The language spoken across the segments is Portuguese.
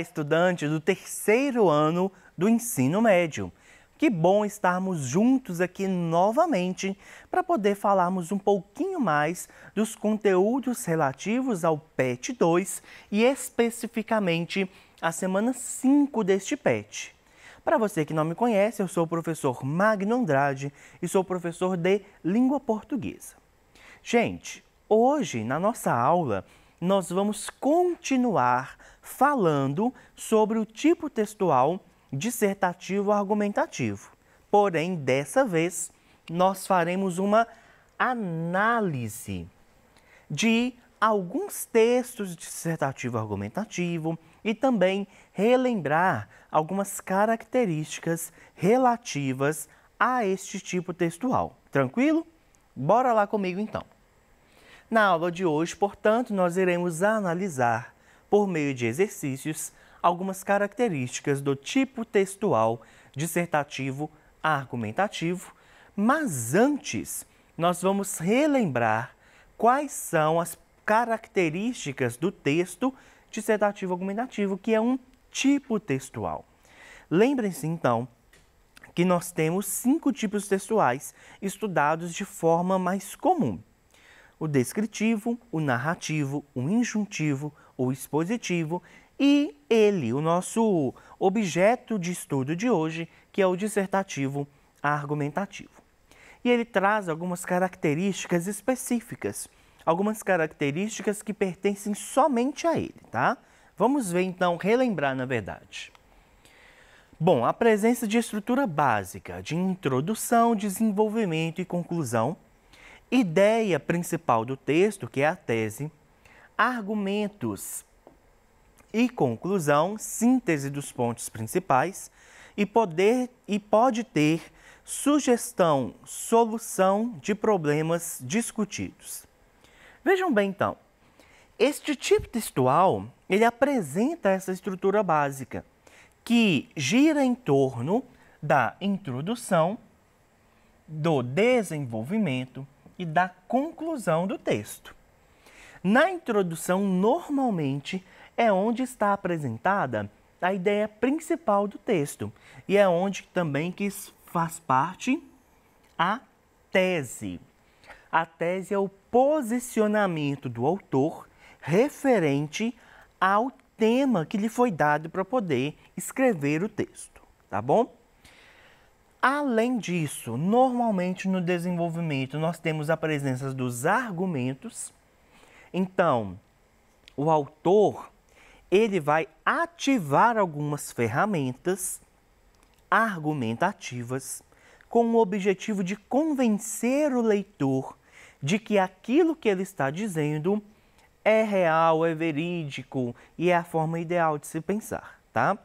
estudante do terceiro ano do ensino médio. Que bom estarmos juntos aqui novamente para poder falarmos um pouquinho mais dos conteúdos relativos ao PET 2 e especificamente a semana 5 deste PET. Para você que não me conhece, eu sou o professor Magno Andrade e sou professor de língua portuguesa. Gente, hoje na nossa aula nós vamos continuar falando sobre o tipo textual dissertativo argumentativo. Porém, dessa vez, nós faremos uma análise de alguns textos dissertativo argumentativo e também relembrar algumas características relativas a este tipo textual. Tranquilo? Bora lá comigo então. Na aula de hoje, portanto, nós iremos analisar, por meio de exercícios, algumas características do tipo textual dissertativo argumentativo, mas antes nós vamos relembrar quais são as características do texto dissertativo argumentativo, que é um tipo textual. Lembrem-se, então, que nós temos 5 tipos textuais estudados de forma mais comum. O descritivo, o narrativo, o injuntivo, o expositivo e o nosso objeto de estudo de hoje, que é o dissertativo argumentativo. E ele traz algumas características específicas, algumas características que pertencem somente a ele, tá? Vamos ver então, relembrar na verdade. Bom, a presença de estrutura básica, de introdução, desenvolvimento e conclusão, ideia principal do texto, que é a tese, argumentos e conclusão, síntese dos pontos principais, e pode ter sugestão, solução de problemas discutidos. Vejam bem então, este tipo textual, ele apresenta essa estrutura básica, que gira em torno da introdução, do desenvolvimento e da conclusão do texto. Na introdução, normalmente, é onde está apresentada a ideia principal do texto e é onde também que faz parte a tese. A tese é o posicionamento do autor referente ao tema que lhe foi dado para poder escrever o texto, tá bom? Além disso, normalmente no desenvolvimento nós temos a presença dos argumentos. Então, o autor, ele vai ativar algumas ferramentas argumentativas com o objetivo de convencer o leitor de que aquilo que ele está dizendo é real, é verídico e é a forma ideal de se pensar, tá?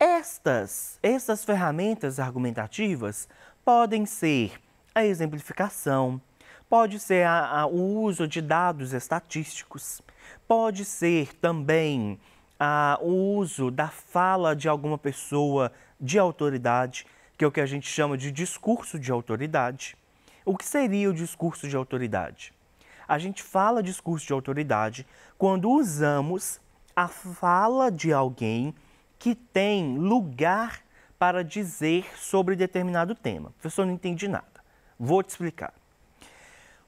Estas ferramentas argumentativas podem ser a exemplificação, pode ser o uso de dados estatísticos, pode ser também o uso da fala de alguma pessoa de autoridade, que é o que a gente chama de discurso de autoridade. O que seria o discurso de autoridade? A gente fala discurso de autoridade quando usamos a fala de alguém que tem lugar para dizer sobre determinado tema. Professor, não entendi nada. Vou te explicar.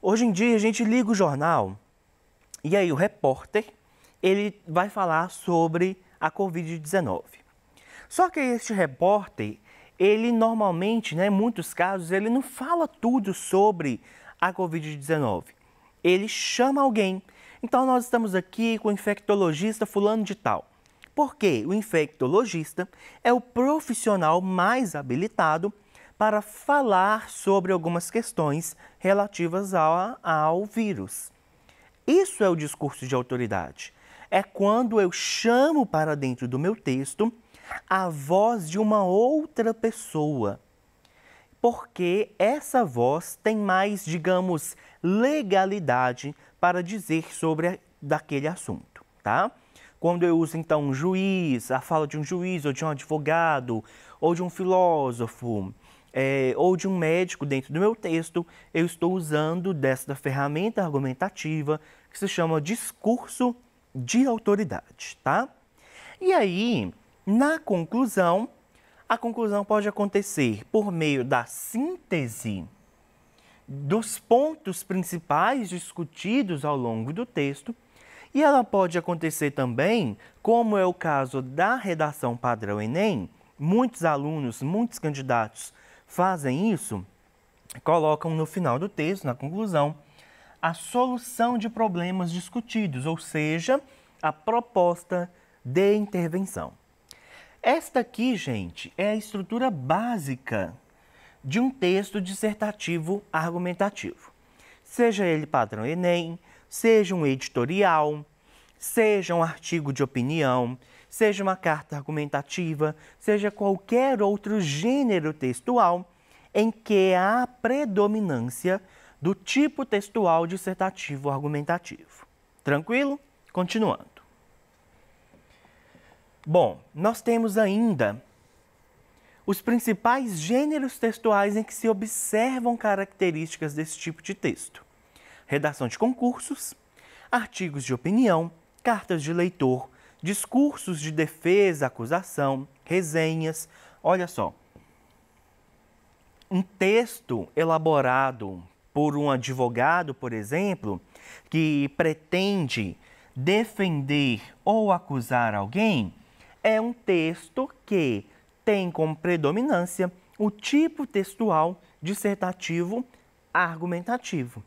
Hoje em dia, a gente liga o jornal e aí o repórter, ele vai falar sobre a Covid-19. Só que este repórter, ele normalmente, em muitos casos, ele não fala tudo sobre a Covid-19. Ele chama alguém. Então, nós estamos aqui com o infectologista fulano de tal. Porque o infectologista é o profissional mais habilitado para falar sobre algumas questões relativas ao vírus. Isso é o discurso de autoridade. É quando eu chamo para dentro do meu texto a voz de uma outra pessoa. Porque essa voz tem mais, digamos, legalidade para dizer sobre daquele assunto, tá? Quando eu uso, então, um juiz, a fala de um juiz, ou de um advogado, ou de um filósofo, ou de um médico dentro do meu texto, eu estou usando desta ferramenta argumentativa que se chama discurso de autoridade, tá? E aí, na conclusão, a conclusão pode acontecer por meio da síntese dos pontos principais discutidos ao longo do texto, e ela pode acontecer também, como é o caso da redação padrão Enem, muitos alunos, muitos candidatos fazem isso, colocam no final do texto, na conclusão, a solução de problemas discutidos, ou seja, a proposta de intervenção. Esta aqui, gente, é a estrutura básica de um texto dissertativo argumentativo. Seja ele padrão Enem, seja um editorial, seja um artigo de opinião, seja uma carta argumentativa, seja qualquer outro gênero textual em que há predominância do tipo textual dissertativo argumentativo. Tranquilo? Continuando. Bom, nós temos ainda os principais gêneros textuais em que se observam características desse tipo de texto: redação de concursos, artigos de opinião, cartas de leitor, discursos de defesa, acusação, resenhas. Olha só, um texto elaborado por um advogado, por exemplo, que pretende defender ou acusar alguém, é um texto que tem como predominância o tipo textual dissertativo argumentativo.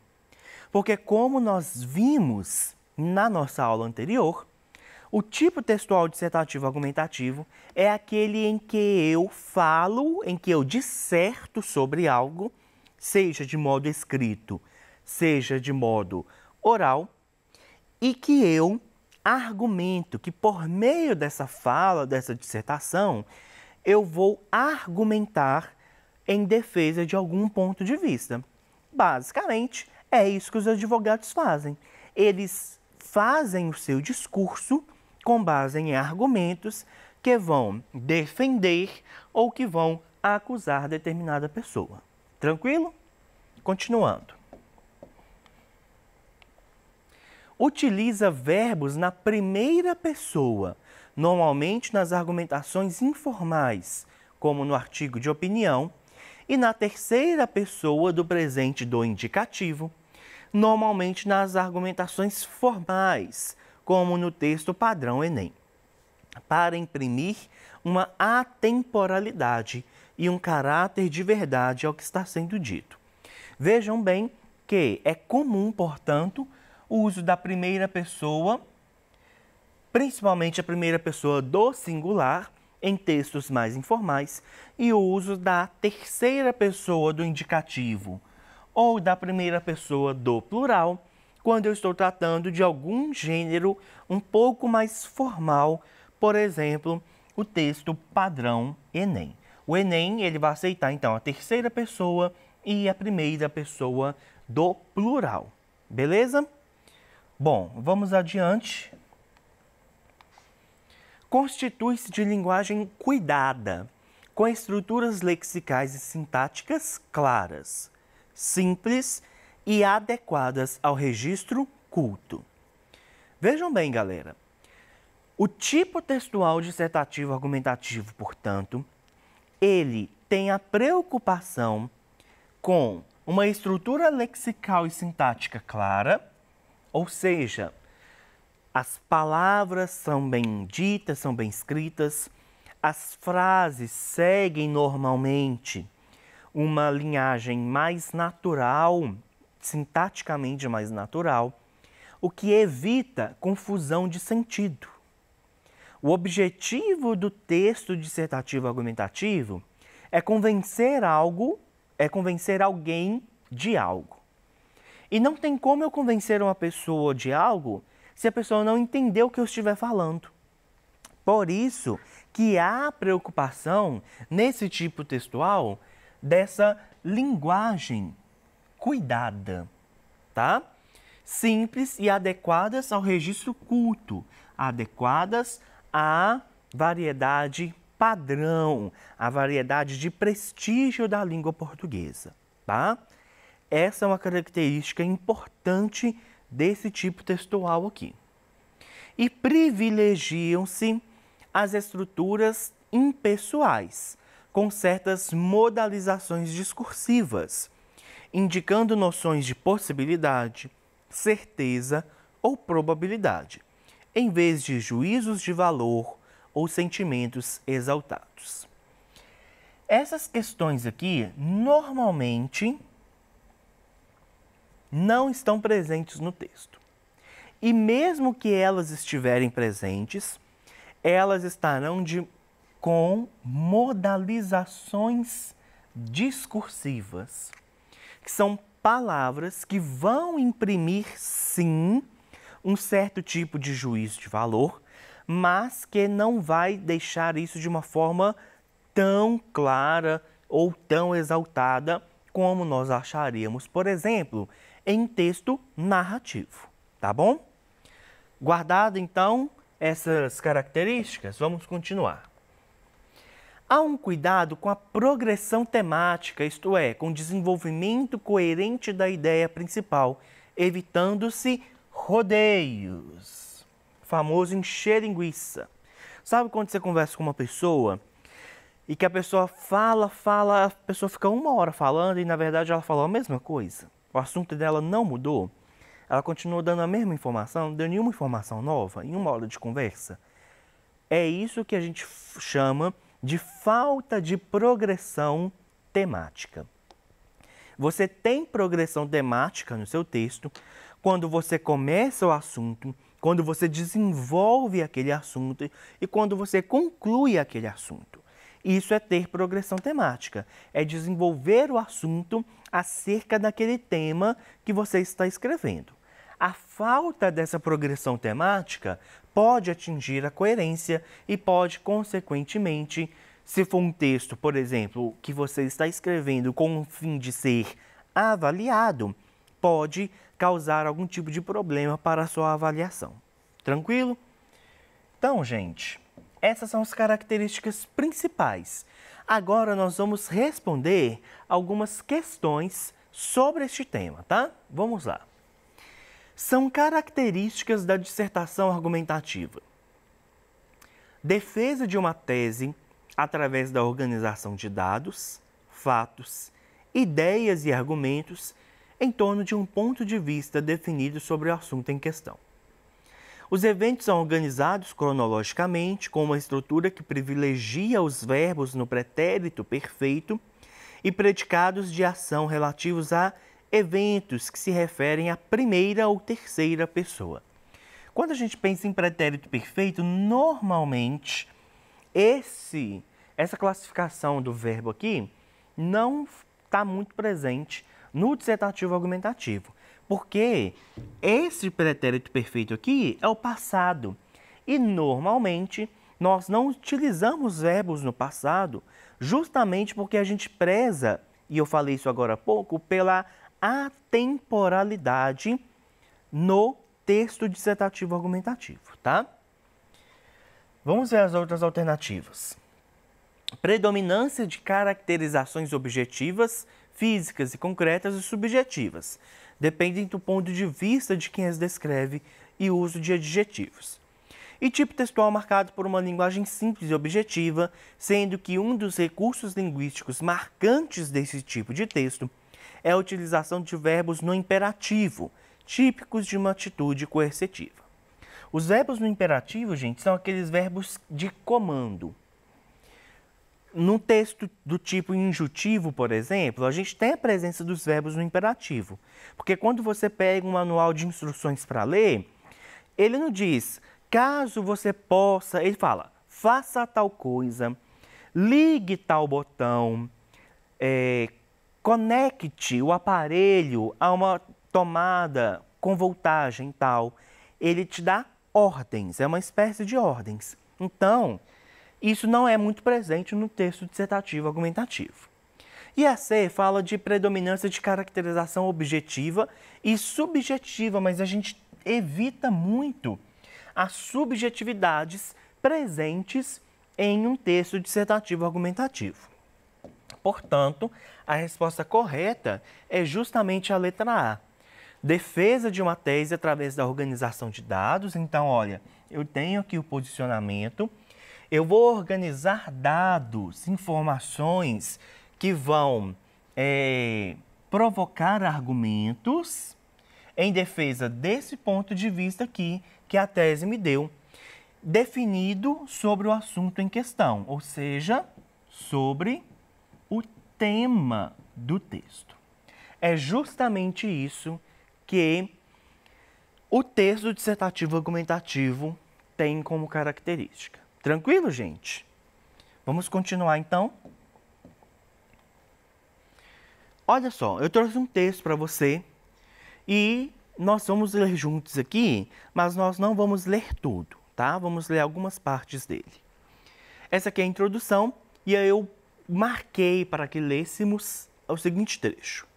Porque, como nós vimos na nossa aula anterior, o tipo textual dissertativo argumentativo é aquele em que eu falo, em que eu disserto sobre algo, seja de modo escrito, seja de modo oral, e que eu argumento, que por meio dessa fala, dessa dissertação, eu vou argumentar em defesa de algum ponto de vista. Basicamente, é isso que os advogados fazem. Eles fazem o seu discurso com base em argumentos que vão defender ou que vão acusar determinada pessoa. Tranquilo? Continuando. Utiliza verbos na primeira pessoa, normalmente nas argumentações informais, como no artigo de opinião, e na terceira pessoa do presente do indicativo, normalmente nas argumentações formais, como no texto padrão Enem, para imprimir uma atemporalidade e um caráter de verdade ao que está sendo dito. Vejam bem que é comum, portanto, o uso da primeira pessoa, principalmente a primeira pessoa do singular, em textos mais informais, e o uso da terceira pessoa do indicativo ou da primeira pessoa do plural, quando eu estou tratando de algum gênero um pouco mais formal, por exemplo, o texto padrão Enem. O Enem ele vai aceitar, então, a terceira pessoa e a primeira pessoa do plural. Beleza? Bom, vamos adiante. Constitui-se de linguagem cuidada, com estruturas lexicais e sintáticas claras, simples e adequadas ao registro culto. Vejam bem, galera. O tipo textual dissertativo argumentativo, portanto, ele tem a preocupação com uma estrutura lexical e sintática clara, ou seja, as palavras são bem ditas, são bem escritas, as frases seguem normalmente uma linhagem mais natural, sintaticamente mais natural, o que evita confusão de sentido. O objetivo do texto dissertativo argumentativo é convencer alguém de algo. E não tem como eu convencer uma pessoa de algo se a pessoa não entender o que eu estiver falando. Por isso que há preocupação nesse tipo textual dessa linguagem cuidada, tá? Simples e adequadas ao registro culto, adequadas à variedade padrão, à variedade de prestígio da língua portuguesa, tá? Essa é uma característica importante desse tipo textual aqui. E privilegiam-se as estruturas impessoais, com certas modalizações discursivas, indicando noções de possibilidade, certeza ou probabilidade, em vez de juízos de valor ou sentimentos exaltados. Essas questões aqui, normalmente, não estão presentes no texto. E mesmo que elas estiverem presentes, elas estarão com modalizações discursivas, que são palavras que vão imprimir, sim, um certo tipo de juízo de valor, mas que não vai deixar isso de uma forma tão clara ou tão exaltada como nós acharíamos, por exemplo, em texto narrativo, tá bom? Guardado, então, essas características, vamos continuar. Há um cuidado com a progressão temática, isto é, com o desenvolvimento coerente da ideia principal, evitando-se rodeios, famoso encher linguiça. Sabe quando você conversa com uma pessoa e que a pessoa fala, a pessoa fica uma hora falando e na verdade ela falou a mesma coisa? O assunto dela não mudou? Ela continua dando a mesma informação, não deu nenhuma informação nova em uma hora de conversa? É isso que a gente chama de falta de progressão temática. Você tem progressão temática no seu texto quando você começa o assunto, quando você desenvolve aquele assunto e quando você conclui aquele assunto. Isso é ter progressão temática, é desenvolver o assunto acerca daquele tema que você está escrevendo. A falta dessa progressão temática pode atingir a coerência e pode, consequentemente, se for um texto, por exemplo, que você está escrevendo com o fim de ser avaliado, pode causar algum tipo de problema para a sua avaliação. Tranquilo? Então, gente, essas são as características principais. Agora nós vamos responder algumas questões sobre este tema, tá? Vamos lá. São características da dissertação argumentativa. Defesa de uma tese através da organização de dados, fatos, ideias e argumentos em torno de um ponto de vista definido sobre o assunto em questão. Os eventos são organizados cronologicamente com uma estrutura que privilegia os verbos no pretérito perfeito e predicados de ação relativos a eventos que se referem à primeira ou terceira pessoa. Quando a gente pensa em pretérito perfeito, normalmente essa classificação do verbo aqui não está muito presente no dissertativo argumentativo, porque esse pretérito perfeito aqui é o passado e normalmente nós não utilizamos verbos no passado justamente porque a gente preza, e eu falei isso agora há pouco, pela atemporalidade no texto dissertativo argumentativo, tá? Vamos ver as outras alternativas. Predominância de caracterizações objetivas, físicas e concretas e subjetivas. Dependem do ponto de vista de quem as descreve e uso de adjetivos. E tipo textual marcado por uma linguagem simples e objetiva, sendo que um dos recursos linguísticos marcantes desse tipo de texto é a utilização de verbos no imperativo, típicos de uma atitude coercitiva. Os verbos no imperativo, gente, são aqueles verbos de comando. No texto do tipo injuntivo, por exemplo, a gente tem a presença dos verbos no imperativo. Porque quando você pega um manual de instruções para ler, ele não diz, caso você possa, ele fala, faça tal coisa, ligue tal botão, conecte o aparelho a uma tomada com voltagem tal. Ele te dá ordens, é uma espécie de ordens. Então, isso não é muito presente no texto dissertativo argumentativo. E a C fala de predominância de caracterização objetiva e subjetiva, mas a gente evita muito as subjetividades presentes em um texto dissertativo argumentativo. Portanto, a resposta correta é justamente a letra A. Defesa de uma tese através da organização de dados. Então, olha, eu tenho aqui o posicionamento eu vou organizar dados, informações que vão provocar argumentos em defesa desse ponto de vista aqui que a tese me deu, definido sobre o assunto em questão, ou seja, sobre o tema do texto. É justamente isso que o texto dissertativo argumentativo tem como característica. Tranquilo, gente? Vamos continuar então? Olha só, eu trouxe um texto para você e nós vamos ler juntos aqui, mas nós não vamos ler tudo, tá? Vamos ler algumas partes dele. Essa aqui é a introdução e aí eu marquei para que lêssemos o seguinte trecho.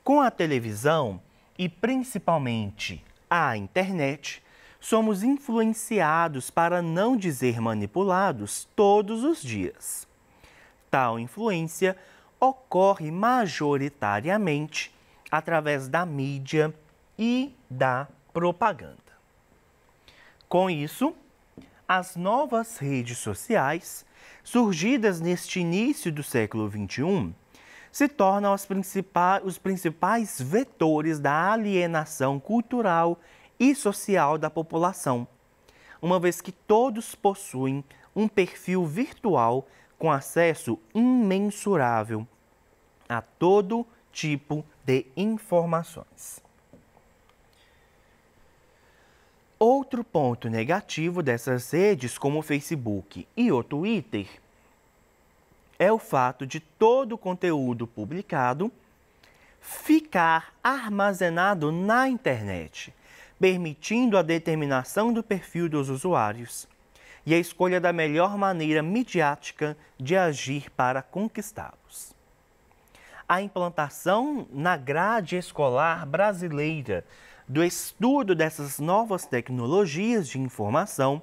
Com a televisão e principalmente a internet, somos influenciados, para não dizer manipulados, todos os dias. Tal influência ocorre majoritariamente através da mídia e da propaganda. Com isso, as novas redes sociais, surgidas neste início do século XXI, se tornam os principais vetores da alienação cultural e social da população, uma vez que todos possuem um perfil virtual com acesso imensurável a todo tipo de informações. Outro ponto negativo dessas redes, como o Facebook e o Twitter, é o fato de todo o conteúdo publicado ficar armazenado na internet, permitindo a determinação do perfil dos usuários e a escolha da melhor maneira midiática de agir para conquistá-los. A implantação na grade escolar brasileira do estudo dessas novas tecnologias de informação,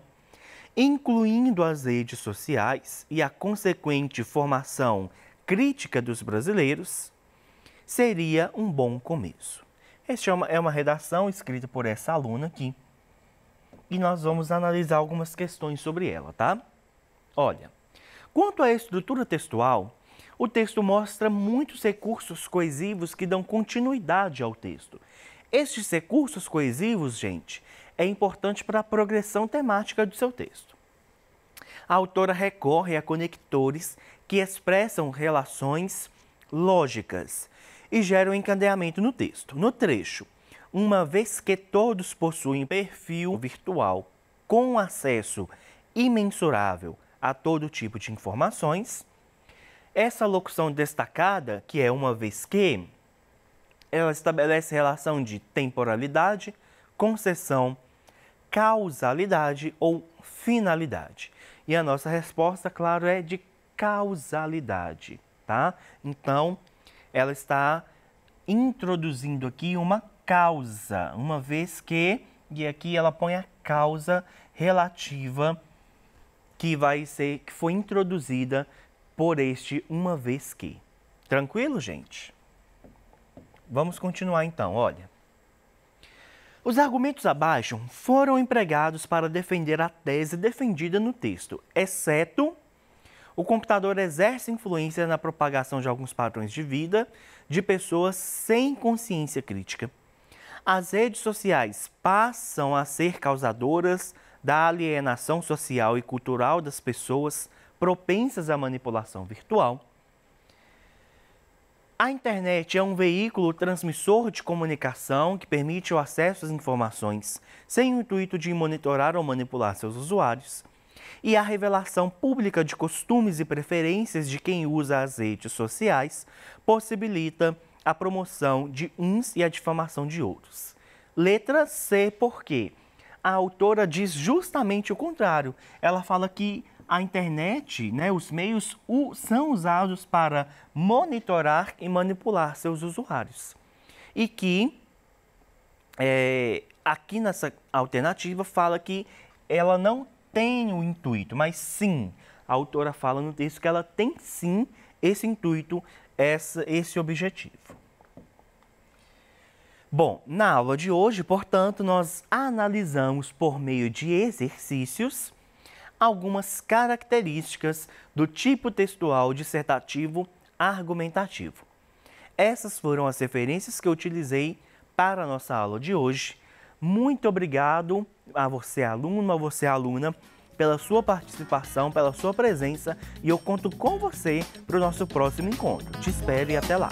incluindo as redes sociais e a consequente formação crítica dos brasileiros, seria um bom começo. Esta é uma redação escrita por essa aluna aqui e nós vamos analisar algumas questões sobre ela, tá? Olha, quanto à estrutura textual, o texto mostra muitos recursos coesivos que dão continuidade ao texto. Estes recursos coesivos, gente, é importante para a progressão temática do seu texto. A autora recorre a conectores que expressam relações lógicas e geram encadeamento no texto. No trecho, uma vez que todos possuem perfil virtual com acesso imensurável a todo tipo de informações, essa locução destacada, que é uma vez que, ela estabelece relação de temporalidade, concessão, causalidade ou finalidade. E a nossa resposta, claro, é de causalidade, tá? Então, ela está introduzindo aqui uma causa, uma vez que, e aqui ela põe a causa relativa que foi introduzida por este uma vez que. Tranquilo, gente? Vamos continuar então, olha. Os argumentos abaixo foram empregados para defender a tese defendida no texto, exceto o computador exerce influência na propagação de alguns padrões de vida de pessoas sem consciência crítica. As redes sociais passam a ser causadoras da alienação social e cultural das pessoas propensas à manipulação virtual. A internet é um veículo transmissor de comunicação que permite o acesso às informações sem o intuito de monitorar ou manipular seus usuários. E a revelação pública de costumes e preferências de quem usa as redes sociais possibilita a promoção de uns e a difamação de outros. Letra C, porque a autora diz justamente o contrário. Ela fala que a internet, os meios são usados para monitorar e manipular seus usuários. E que aqui nessa alternativa fala que ela não tem o intuito, mas sim, a autora fala no texto que ela tem sim esse intuito, esse objetivo. Bom, na aula de hoje, portanto, nós analisamos por meio de exercícios algumas características do tipo textual dissertativo argumentativo. Essas foram as referências que eu utilizei para a nossa aula de hoje. Muito obrigado a você, aluno, a você, aluna, pela sua participação, pela sua presença, e eu conto com você para o nosso próximo encontro. Te espero e até lá!